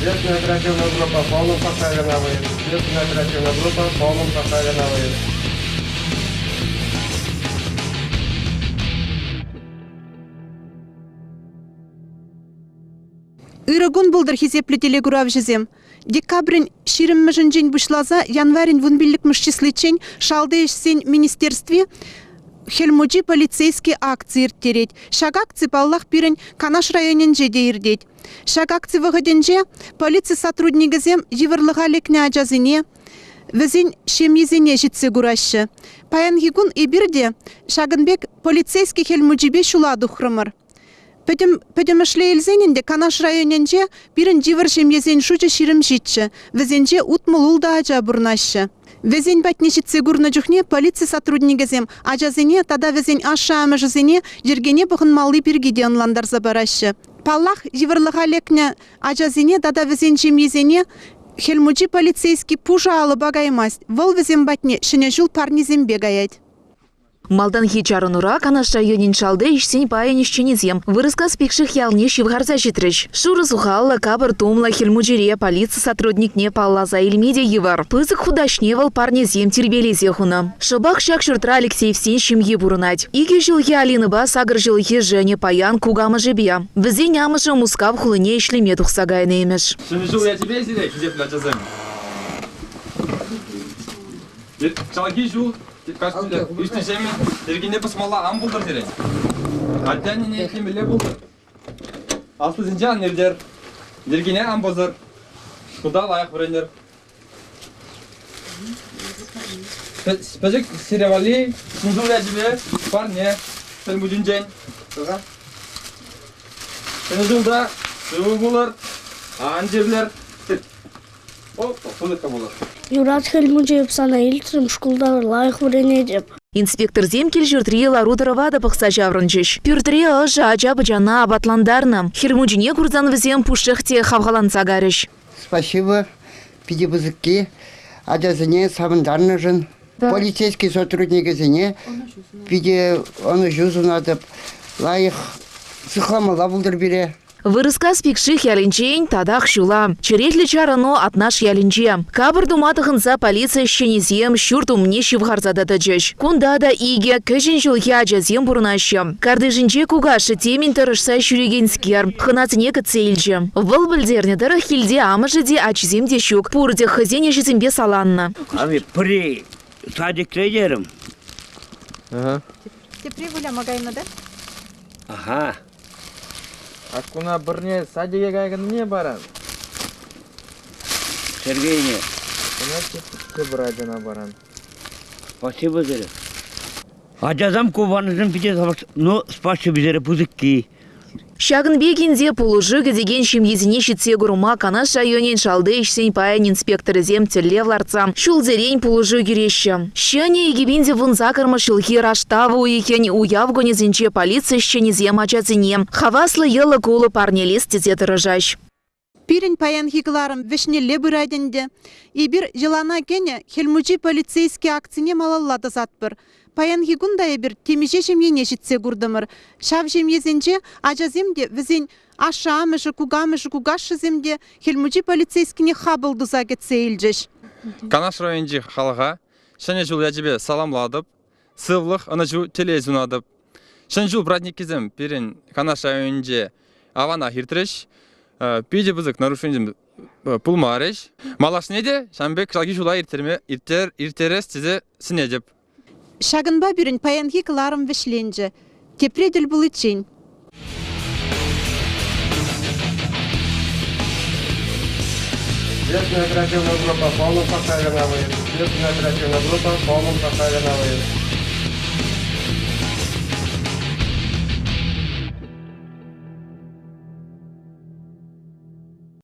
Следственная оперативная группа в полном составе на выезд. Следственная оперативная группа в полном составе на выезд. Ирагун булдыр хизеплі телегурав жезем. Декабрин шириммежин жень бушлаза, январин вунбиллик мышчисличень шалды ешсен министерстве Хельмуджи полицейский акции ирттерет. Шаг акции паллах пирен Канаш районен жеде ирдет. Шаг акции выходенже полиция сотруднигізем еврлыға ажазине візен шемезене житсе гурашы. Паянгигун ибирде Шагынбек полицейский Хельмуджибе шуладу хрымыр. Пөдемішле елзенінде Канаш районенже бирін живір шемезен шучы ширим житші. Візенже утмыл улда ажа бурнашы. Везен батнешітсе гурна жүхне полиция сотруднигізем ажазене тада везен аша амыжызене жергене бұғын малы бергеде онландар забарашы. Паллах живірлыға лекне ажазене тада везен шемезене Хельмуджи полицейский пужа алы багаймасть. Вол везен батне шыне жул парнизем бегаять. Малдан хичарынура Канаш районин шалды ишсен паян ишченезем. Вырыска спекших ялне шивгарза житрыш. Шуры сухалла кабыр тумла Хельмуджире полиция сотрудникне паллаза илмеде евар. Пызык худашневал парнезем тербелезе хуна. Шабах шак шуртра Алексей всен шимге бурунать. Иге жилхе Алиныба сагыр жилхе Жене паян кугамы жебия. Візен амыжы мускав хулыне ишлеме тухсагайны емеш. Жил я тебе зирек, где плачазем. Чалги жил. Кажется, işte şey mi? Dergine basmalı am buldur direk. Hatta ne eklemele buldur. Aslı zincan nereder? Dergine am bozar. Kuda layak verenler. Specek sirevali, sundur yacibe, var ne? Sen bu cincen. Sen zulda, bulur, anjirler. Hop, puluk kabulur. Юрат Хельмуджиев сана илтрым шкулдар лайық врене деп. Инспектор земкель жүртірі ларудырова да пықса жаврынчыш. Пүртіре ұжы ажабы жана абатландарны. Хельмуджине курзан візем пушықте хавғаланса гарыш. Спасибо пидебызыкке ажазыне сабындарны жын. Полицейский сотрудники зіне пиде оны жүзунадып лайық сықламала бұлдыр бере. Вырыска спекших ялинчейн тадах шула. Черетлі чарано атнаш ялинче. Кабыр думатығынса полиция шенезем шүрт умне шивғарзадады жүш. Кунда да иге көжін жылхе ажазем бұрынашы. Кардыжынче кугашы темін тұрышса шүрегенскер. Хынатыне кіцейлжі. Выл білдернедір хилде амыжыде ачыземде шук. Пурде хызене жізімбе саланны. Abi при садикте жерім. Тепре вуля магайна да? Ага. Акуна бірне садиге кайгын не баран? Сергейне. Куна брадина баран. Спасибо зере. Ажазам кубанызын пите ну спасибо зере пузыкки. Шагынбегенде пулыжы деген шемезіне шитсе ғұрыма Канаш районен шалды ішсен паян инспекторы зем терлев ларца. Шулзерен пулыжы күреші. Шыне егебенде вынза кырмышылхи раштавы уекен уявгонезінче полиция шенезем ачазіне. Хаваслы елы кулы парнелес тезеті рыжаш. Пирен паян хигларым вишнелле бұрайденде. Ибір жылана кене Хельмуджи полицейский акцине малаллады затпыр. Паян хигунда ебір темеже жемене житсе гурдымыр. Шав жемезенже ажаземде візен аша амыжы кугашы земде Хельмуджи полицейскіне хабылдыза кетсе елжеш. Канаш районжи халға шәне жыл яжібе саламладып, сывлық аны жу телезунадып. Шәне жыл братникізім перен Канаш районжи авана хиртреш, пиде бізік нарушензім пулмареш. Малаш неде, шәнбек шалги жула иртерес тізе сінедеп. Шагынба бірін паянхи кыларым вишленже. Тепреділ бұл için. Следственная оперативная группа в полном составе на выезд. Следственная оперативная группа в полном составе на выезд.